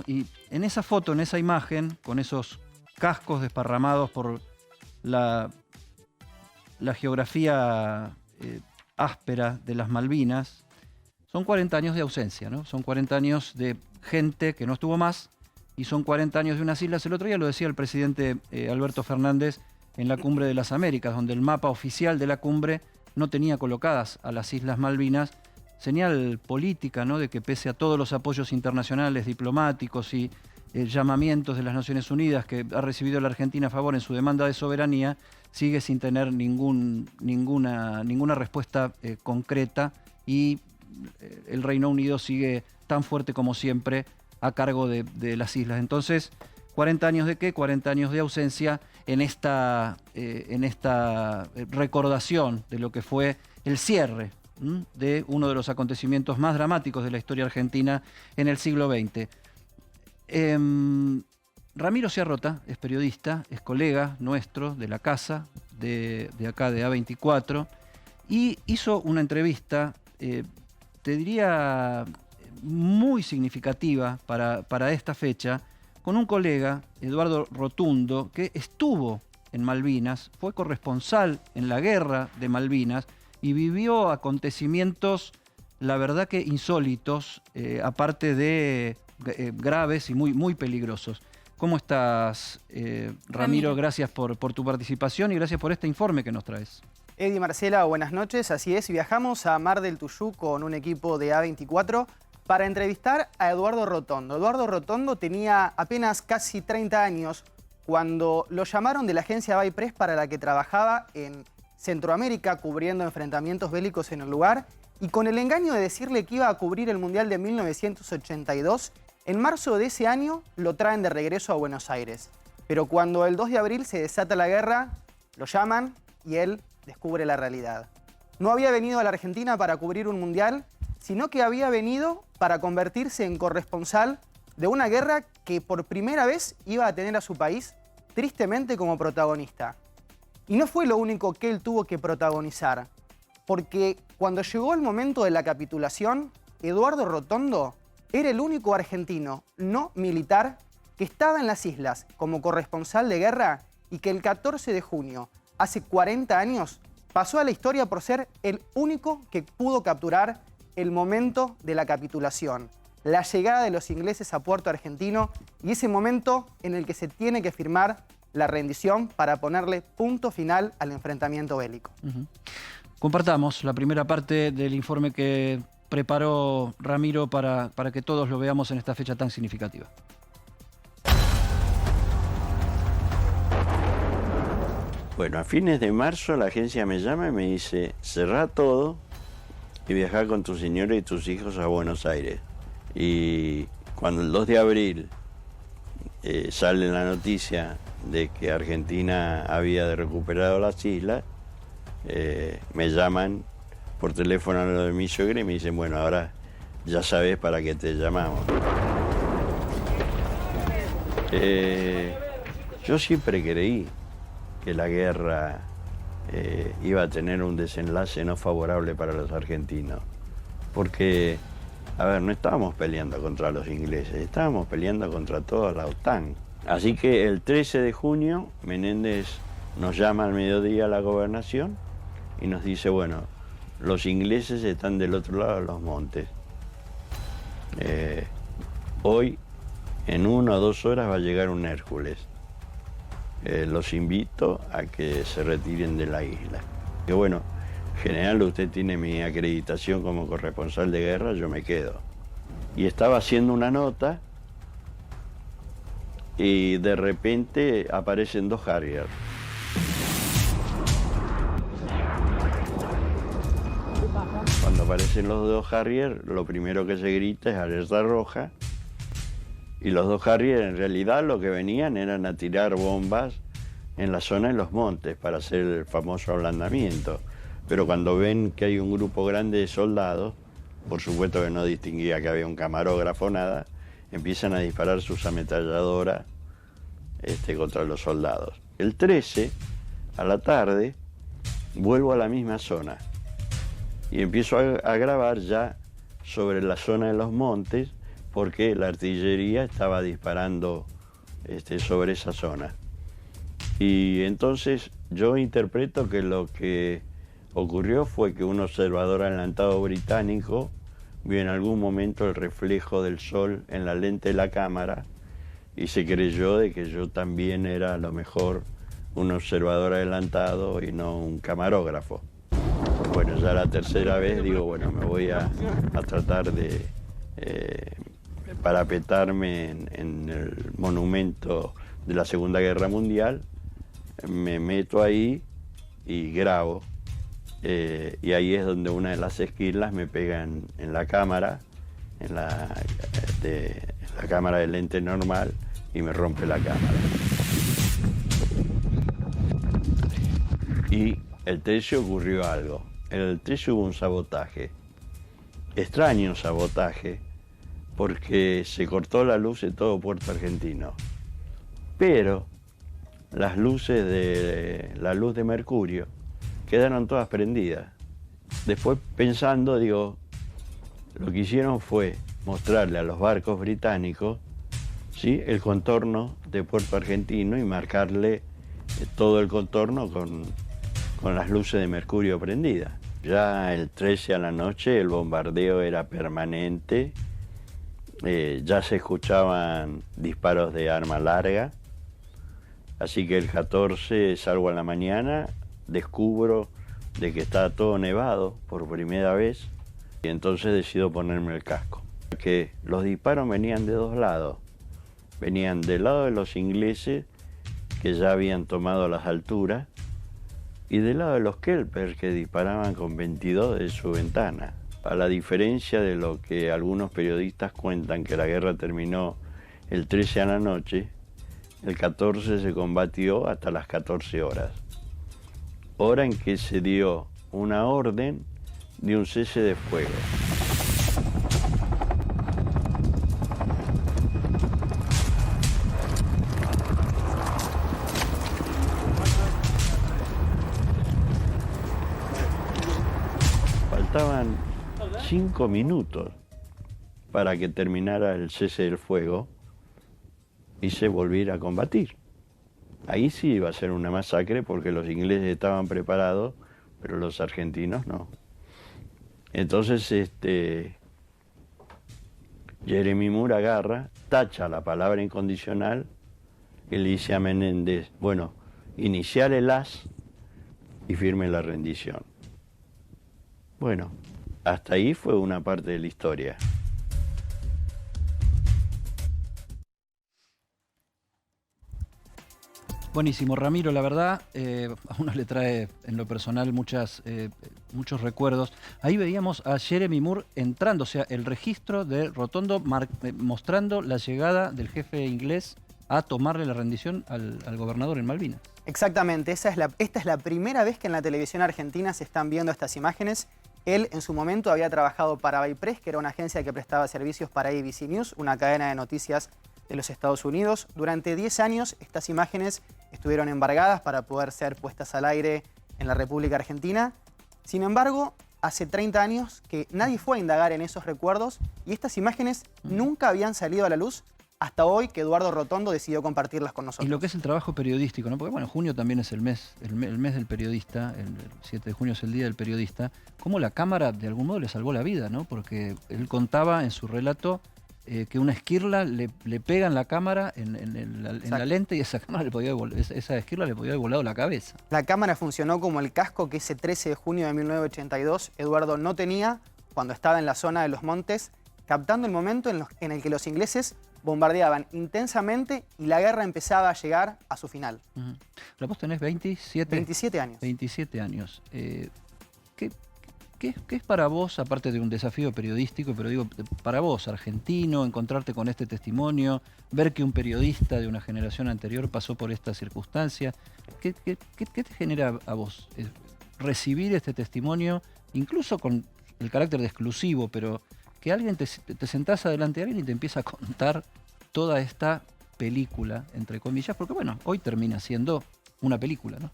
Y en esa foto, en esa imagen, con esos cascos desparramados por la geografía áspera de las Malvinas, son 40 años de ausencia, ¿no? Son 40 años de gente que no estuvo más y son 40 años de unas islas. El otro día lo decía el presidente Alberto Fernández en la Cumbre de las Américas, donde el mapa oficial de la cumbre no tenía colocadas a las Islas Malvinas. Señal política, ¿no?, de que pese a todos los apoyos internacionales, diplomáticos y llamamientos de las Naciones Unidas que ha recibido la Argentina a favor en su demanda de soberanía, sigue sin tener ninguna respuesta concreta, y el Reino Unido sigue tan fuerte como siempre a cargo de las islas. Entonces, 40 años de qué, 40 años de ausencia en esta recordación de lo que fue el cierre de uno de los acontecimientos más dramáticos de la historia argentina en el siglo XX. Ramiro Ciarrota es periodista, es colega nuestro de la casa, de acá de A24, y hizo una entrevista, te diría, muy significativa para esta fecha, con un colega, Eduardo Rotundo, que estuvo en Malvinas, fue corresponsal en la guerra de Malvinas y vivió acontecimientos, la verdad que insólitos, aparte de graves y muy peligrosos. ¿Cómo estás, Ramiro? Gracias por tu participación y gracias por este informe que nos traes. Eddie, Marcela, buenas noches. Así es, viajamos a Mar del Tuyú con un equipo de A24 para entrevistar a Eduardo Rotondo. Eduardo Rotondo tenía apenas casi 30 años cuando lo llamaron de la agencia Bay Press para la que trabajaba en Centroamérica, cubriendo enfrentamientos bélicos en el lugar, y con el engaño de decirle que iba a cubrir el Mundial de 1982, en marzo de ese año lo traen de regreso a Buenos Aires. Pero cuando el 2 de abril se desata la guerra, lo llaman y él descubre la realidad. No había venido a la Argentina para cubrir un Mundial, sino que había venido para convertirse en corresponsal de una guerra que por primera vez iba a tener a su país tristemente como protagonista. Y no fue lo único que él tuvo que protagonizar, porque cuando llegó el momento de la capitulación, Eduardo Rotondo era el único argentino no militar que estaba en las islas como corresponsal de guerra y que el 14 de junio, hace 40 años, pasó a la historia por ser el único que pudo capturar el momento de la capitulación, la llegada de los ingleses a Puerto Argentino y ese momento en el que se tiene que firmar la rendición para ponerle punto final al enfrentamiento bélico. Compartamos la primera parte del informe que preparó Ramiro para que todos lo veamos en esta fecha tan significativa. Bueno, a fines de marzo la agencia me llama y me dice: cerrá todo y viajá con tu señora y tus hijos a Buenos Aires. Y cuando el 2 de abril sale la noticia de que Argentina había recuperado las islas, me llaman por teléfono a lo de mi suegra y me dicen: bueno, ahora ya sabes para qué te llamamos. Yo siempre creí que la guerra iba a tener un desenlace no favorable para los argentinos. Porque, a ver, no estábamos peleando contra los ingleses, estábamos peleando contra toda la OTAN. Así que el 13 de junio Menéndez nos llama al mediodía a la gobernación y nos dice: bueno, los ingleses están del otro lado de los montes. Hoy, en 1 o 2 horas, va a llegar un Hércules. Los invito a que se retiren de la isla. Y bueno, general, usted tiene mi acreditación como corresponsal de guerra, yo me quedo. Y estaba haciendo una nota y de repente aparecen 2 Harrier. Cuando aparecen los 2 Harrier, lo primero que se grita es alerta roja. Y los 2 Harrier en realidad lo que venían eran a tirar bombas en la zona de los montes para hacer el famoso ablandamiento. Pero cuando ven que hay un grupo grande de soldados, por supuesto que no distinguía que había un camarógrafo o nada, empiezan a disparar sus ametralladoras contra los soldados. El 13, a la tarde, vuelvo a la misma zona y empiezo a grabar ya sobre la zona de los montes porque la artillería estaba disparando sobre esa zona. Y entonces yo interpreto que lo que ocurrió fue que un observador adelantado británico vio en algún momento el reflejo del sol en la lente de la cámara y se creyó de que yo también era a lo mejor un observador adelantado y no un camarógrafo. Bueno, ya la tercera vez digo, bueno, me voy a tratar de parapetarme en el monumento de la Segunda Guerra Mundial, me meto ahí y grabo. Y ahí es donde una de las esquirlas me pega en la cámara, en la cámara de lente normal, y me rompe la cámara. Y el 13 ocurrió algo. En el 13 hubo un sabotaje, extraño sabotaje, porque se cortó la luz de todo Puerto Argentino. Pero las luces la luz de mercurio quedaron todas prendidas. Después pensando, digo, lo que hicieron fue mostrarle a los barcos británicos, ¿sí?, el contorno de Puerto Argentino y marcarle todo el contorno con las luces de mercurio prendidas. Ya el 13 a la noche el bombardeo era permanente, ya se escuchaban disparos de arma larga, así que el 14 salgo a la mañana, descubro de que estaba todo nevado por primera vez y entonces decido ponerme el casco. Porque los disparos venían de dos lados, venían del lado de los ingleses que ya habían tomado las alturas y del lado de los kelpers que disparaban con 22 de su ventana. A la diferencia de lo que algunos periodistas cuentan que la guerra terminó el 13 a la noche, el 14 se combatió hasta las 14 horas. Hora en que se dio una orden de un cese de fuego. Faltaban 5 minutos para que terminara el cese del fuego y se volviera a combatir. Ahí sí iba a ser una masacre porque los ingleses estaban preparados, pero los argentinos no. Entonces Jeremy Moore agarra, tacha la palabra incondicional y le dice a Menéndez, bueno, iniciar el haz y firme la rendición. Bueno, hasta ahí fue una parte de la historia. Buenísimo, Ramiro, la verdad, a uno le trae en lo personal muchos recuerdos. Ahí veíamos a Jeremy Moore entrando, o sea, el registro de Rotondo mostrando la llegada del jefe inglés a tomarle la rendición al gobernador en Malvinas. Exactamente, esta es la primera vez que en la televisión argentina se están viendo estas imágenes. Él en su momento había trabajado para Baypress, que era una agencia que prestaba servicios para ABC News, una cadena de noticias de los Estados Unidos. Durante 10 años estas imágenes estuvieron embargadas para poder ser puestas al aire en la República Argentina. Sin embargo, hace 30 años que nadie fue a indagar en esos recuerdos y estas imágenes nunca habían salido a la luz hasta hoy que Eduardo Rotondo decidió compartirlas con nosotros. Y lo que es el trabajo periodístico, ¿no? Porque bueno, junio también es el mes del periodista, el 7 de junio es el Día del Periodista. Cómo la cámara de algún modo le salvó la vida, ¿no? Porque él contaba en su relato que una esquirla le pega en la cámara, en la lente, y esa esquirla le podía haber volado la cabeza. La cámara funcionó como el casco que ese 13 de junio de 1982 Eduardo no tenía cuando estaba en la zona de los montes, captando el momento en el que los ingleses bombardeaban intensamente y la guerra empezaba a llegar a su final. Vos tenés 27 años. 27 años. ¿Qué es para vos, aparte de un desafío periodístico, pero digo, para vos, argentino, encontrarte con este testimonio, ver que un periodista de una generación anterior pasó por esta circunstancia? ¿Qué te genera a vos recibir este testimonio, incluso con el carácter de exclusivo, pero que alguien te sentás adelante de alguien y te empieza a contar toda esta película, entre comillas, porque bueno, hoy termina siendo una película, ¿no?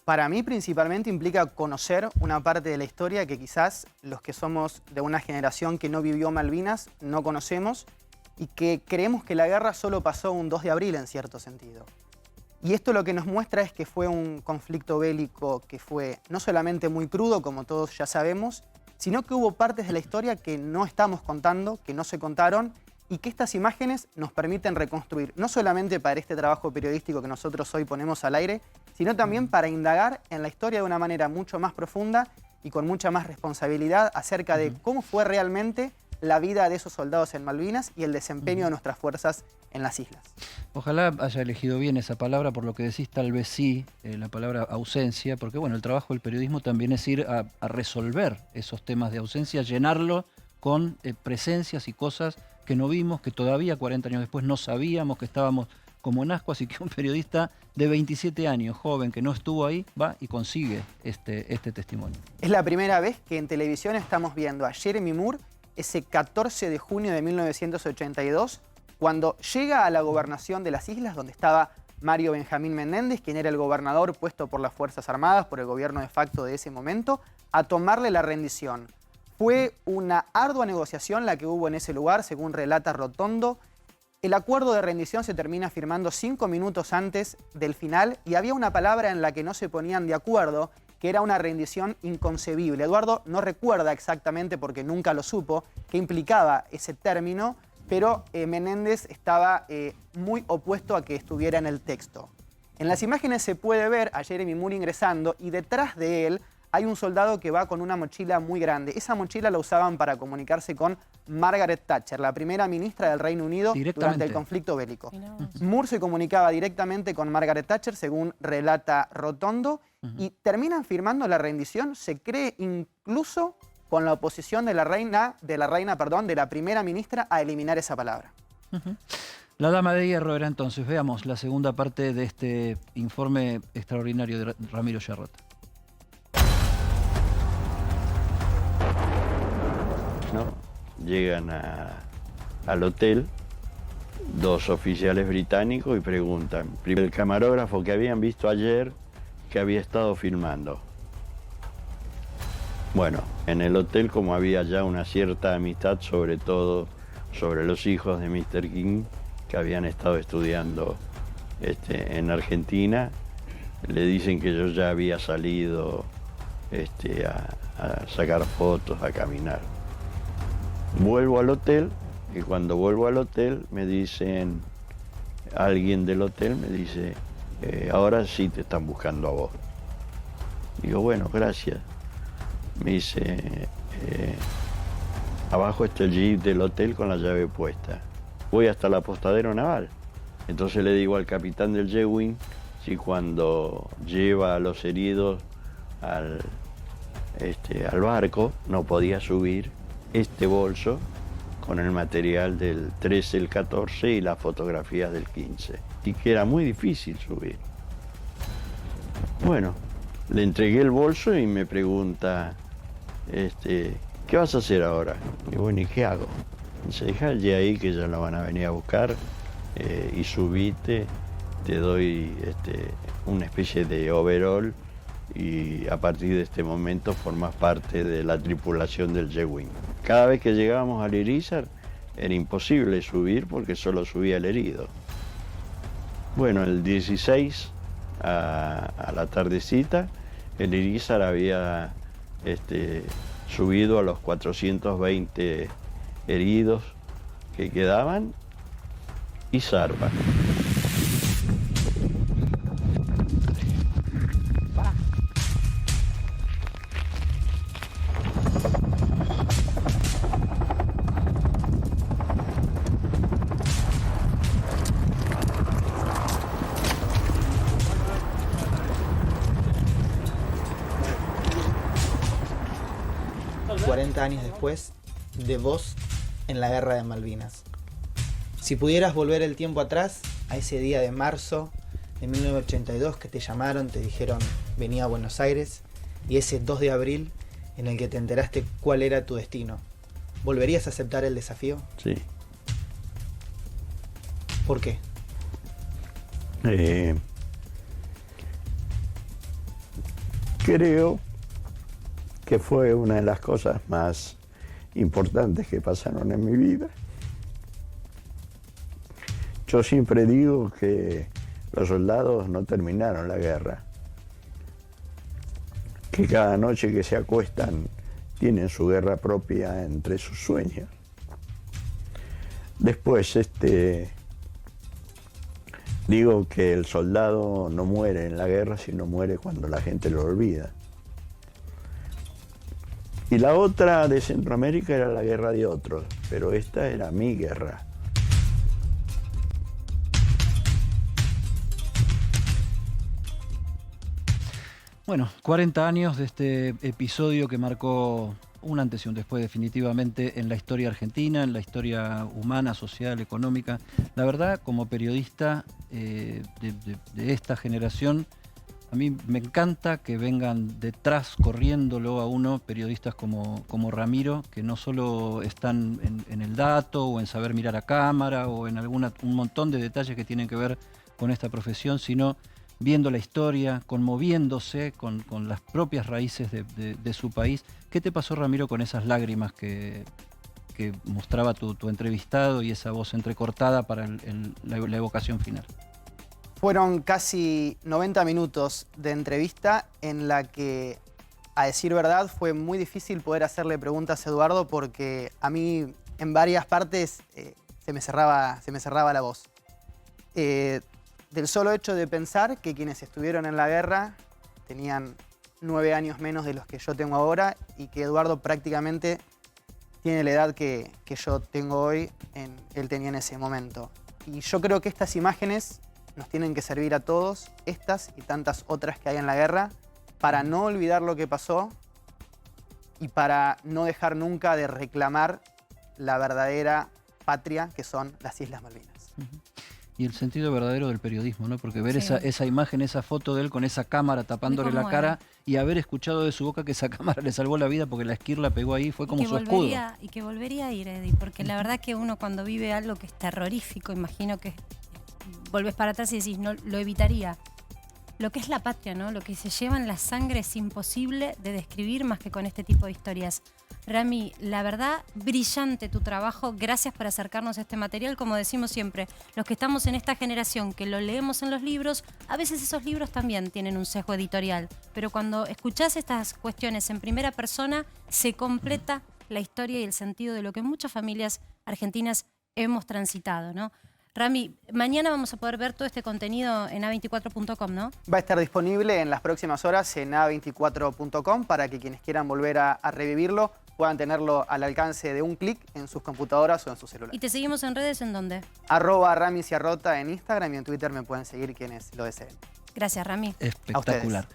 Para mí principalmente implica conocer una parte de la historia que quizás los que somos de una generación que no vivió Malvinas no conocemos y que creemos que la guerra solo pasó un 2 de abril en cierto sentido. Y esto lo que nos muestra es que fue un conflicto bélico que fue no solamente muy crudo, como todos ya sabemos, sino que hubo partes de la historia que no estamos contando, que no se contaron, y que estas imágenes nos permiten reconstruir, no solamente para este trabajo periodístico que nosotros hoy ponemos al aire, sino también para indagar en la historia de una manera mucho más profunda y con mucha más responsabilidad acerca de cómo fue realmente la vida de esos soldados en Malvinas y el desempeño de nuestras fuerzas en las islas. Ojalá haya elegido bien esa palabra, por lo que decís, tal vez sí, la palabra ausencia, porque bueno, el trabajo del periodismo también es ir a resolver esos temas de ausencia, llenarlo con presencias y cosas que no vimos, que todavía 40 años después no sabíamos, que estábamos como en ascuas, y que un periodista de 27 años, joven, que no estuvo ahí, va y consigue este testimonio. Es la primera vez que en televisión estamos viendo a Jeremy Moore ese 14 de junio de 1982, cuando llega a la gobernación de las islas, donde estaba Mario Benjamín Menéndez, quien era el gobernador puesto por las Fuerzas Armadas, por el gobierno de facto de ese momento, a tomarle la rendición. Fue una ardua negociación la que hubo en ese lugar, según relata Rotondo. El acuerdo de rendición se termina firmando 5 minutos antes del final y había una palabra en la que no se ponían de acuerdo, que era una rendición inconcebible. Eduardo no recuerda exactamente, porque nunca lo supo, qué implicaba ese término, pero Menéndez estaba muy opuesto a que estuviera en el texto. En las imágenes se puede ver a Jeremy Moore ingresando y detrás de él hay un soldado que va con una mochila muy grande. Esa mochila la usaban para comunicarse con Margaret Thatcher, la primera ministra del Reino Unido durante el conflicto bélico. Moore se comunicaba directamente con Margaret Thatcher, según relata Rotondo, y terminan firmando la rendición, se cree incluso con la oposición de la primera ministra a eliminar esa palabra. La dama de hierro era entonces. Veamos la segunda parte de este informe extraordinario de Ramiro Sherrott. ¿No? Llegan al hotel 2 oficiales británicos y preguntan, el camarógrafo que habían visto ayer, que había estado filmando. Bueno, en el hotel, como había ya una cierta amistad, sobre todo sobre los hijos de Mr. King, que habían estado estudiando en Argentina, le dicen que yo ya había salido a sacar fotos, a caminar. Vuelvo al hotel y cuando vuelvo al hotel me dicen, alguien del hotel me dice, ahora sí te están buscando a vos. Digo, bueno, gracias. Me dice, abajo está el jeep del hotel con la llave puesta. Voy hasta el apostadero naval. Entonces le digo al capitán del J-Wing si cuando lleva a los heridos al barco no podía subir este bolso con el material del 13, el 14 y las fotografías del 15. Y que era muy difícil subir. Bueno, le entregué el bolso y me pregunta, ¿qué vas a hacer ahora? Y bueno, ¿y qué hago? Dice, dejale ahí que ya la van a venir a buscar y subite, te doy una especie de overall y a partir de este momento formas parte de la tripulación del J-Wing. Cada vez que llegábamos al Irizar era imposible subir porque solo subía el herido. Bueno, el 16 a la tardecita, el Irizar había subido a los 420 heridos que quedaban y zarpa. Años después de vos en la guerra de Malvinas. Si pudieras volver el tiempo atrás, a ese día de marzo de 1982 que te llamaron, te dijeron venía a Buenos Aires, y ese 2 de abril en el que te enteraste cuál era tu destino, ¿volverías a aceptar el desafío? Sí. ¿Por qué? creo que fue una de las cosas más importantes que pasaron en mi vida. Yo siempre digo que los soldados no terminaron la guerra, que cada noche que se acuestan tienen su guerra propia entre sus sueños. Después, digo que el soldado no muere en la guerra, sino muere cuando la gente lo olvida. Y la otra de Centroamérica era la guerra de otros, pero esta era mi guerra. Bueno, 40 años de este episodio que marcó un antes y un después definitivamente en la historia argentina, en la historia humana, social, económica. La verdad, como periodista de esta generación, a mí me encanta que vengan detrás, corriéndolo a uno, periodistas como Ramiro, que no solo están en el dato o en saber mirar a cámara o en un montón de detalles que tienen que ver con esta profesión, sino viendo la historia, conmoviéndose con las propias raíces de su país. ¿Qué te pasó, Ramiro, con esas lágrimas que mostraba tu entrevistado y esa voz entrecortada para la evocación final? Fueron casi 90 minutos de entrevista en la que, a decir verdad, fue muy difícil poder hacerle preguntas a Eduardo porque a mí en varias partes se me cerraba la voz. Del solo hecho de pensar que quienes estuvieron en la guerra tenían 9 años menos de los que yo tengo ahora y que Eduardo prácticamente tiene la edad que yo tengo hoy, él tenía en ese momento. Y yo creo que estas imágenes nos tienen que servir a todos, estas y tantas otras que hay en la guerra, para no olvidar lo que pasó y para no dejar nunca de reclamar la verdadera patria que son las Islas Malvinas. Y el sentido verdadero del periodismo, ¿no? Porque ver esa imagen, esa foto de él con esa cámara tapándole la cara y haber escuchado de su boca que esa cámara le salvó la vida porque la esquirla pegó ahí, fue como su escudo. Y que volvería a ir, Eddie, porque la verdad que uno cuando vive algo que es terrorífico, imagino que volvés para atrás y decís, no, lo evitaría. Lo que es la patria, ¿no? Lo que se lleva en la sangre es imposible de describir más que con este tipo de historias. Rami, la verdad, brillante tu trabajo. Gracias por acercarnos a este material. Como decimos siempre, los que estamos en esta generación, que lo leemos en los libros, a veces esos libros también tienen un sesgo editorial. Pero cuando escuchás estas cuestiones en primera persona, se completa la historia y el sentido de lo que muchas familias argentinas hemos transitado, ¿no? Rami, mañana vamos a poder ver todo este contenido en a24.com, ¿no? Va a estar disponible en las próximas horas en a24.com para que quienes quieran volver a revivirlo puedan tenerlo al alcance de un clic en sus computadoras o en sus celulares. ¿Y te seguimos en redes en dónde? @Rami Ciarrota en Instagram y en Twitter me pueden seguir quienes lo deseen. Gracias, Rami. Espectacular.